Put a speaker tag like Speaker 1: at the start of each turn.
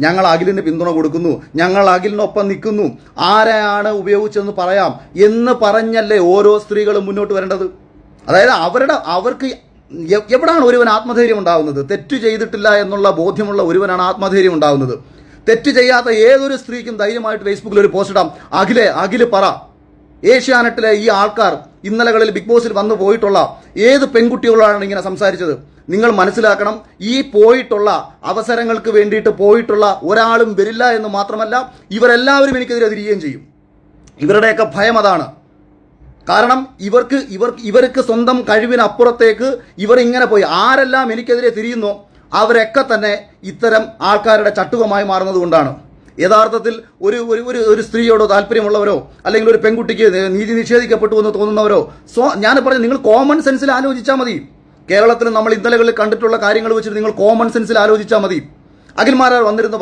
Speaker 1: ഞങ്ങൾ അഖിലിന് പിന്തുണ കൊടുക്കുന്നു, ഞങ്ങൾ അഖിലിനൊപ്പം നിൽക്കുന്നു, ആരെയാണ് ഉപയോഗിച്ചതെന്ന് പറയാം എന്ന് പറഞ്ഞല്ലേ ഓരോ സ്ത്രീകളും മുന്നോട്ട് വരേണ്ടത്. അതായത് അവർക്ക് എവിടാണ് ഒരുവൻ ആത്മധൈര്യം ഉണ്ടാകുന്നത്? തെറ്റ് ചെയ്തിട്ടില്ല എന്നുള്ള ബോധ്യമുള്ള ഒരുവനാണ് ആത്മധൈര്യം ഉണ്ടാകുന്നത്. തെറ്റ് ചെയ്യാത്ത ഏതൊരു സ്ത്രീക്കും ധൈര്യമായിട്ട് ഫേസ്ബുക്കിൽ ഒരു പോസ്റ്റ് ഇടാം, അഖില് പറ. ഏഷ്യാനെറ്റിലെ ഈ ആൾക്കാർ ഇന്നലകളിൽ ബിഗ് ബോസിൽ വന്നു പോയിട്ടുള്ള ഏത് പെൺകുട്ടികളാണ് ഇങ്ങനെ സംസാരിച്ചത്? നിങ്ങൾ മനസ്സിലാക്കണം, ഈ പോയിട്ടുള്ള അവസരങ്ങൾക്ക് വേണ്ടിയിട്ട് പോയിട്ടുള്ള ഒരാളും വരില്ല എന്ന് മാത്രമല്ല, ഇവരെല്ലാവരും എനിക്കെതിരെ തിരികുകയും ചെയ്യും. ഇവരുടെയൊക്കെ ഭയം അതാണ്. കാരണം ഇവർക്ക് സ്വന്തം കഴിവിനപ്പുറത്തേക്ക് ഇവർ ഇങ്ങനെ പോയി ആരെല്ലാം എനിക്കെതിരെ തിരിയുന്നോ അവരൊക്കെ തന്നെ ഇത്തരം ആൾക്കാരുടെ ചട്ടുകമായി മാറുന്നത് കൊണ്ടാണ്. യഥാർത്ഥത്തിൽ ഒരു സ്ത്രീയോടോ താല്പര്യമുള്ളവരോ അല്ലെങ്കിൽ ഒരു പെൺകുട്ടിക്ക് നീതി നിഷേധിക്കപ്പെട്ടു എന്ന് തോന്നുന്നവരോ ഞാൻ പറഞ്ഞു, നിങ്ങൾ കോമൺ സെൻസിൽ ആലോചിച്ചാൽ മതി. കേരളത്തിൽ നമ്മൾ ഇന്നലകളിൽ കണ്ടിട്ടുള്ള കാര്യങ്ങൾ വെച്ചിട്ട് നിങ്ങൾ കോമൺ സെൻസിൽ ആലോചിച്ചാൽ മതി. അഖിൽമാരാർ വന്നിരുന്ന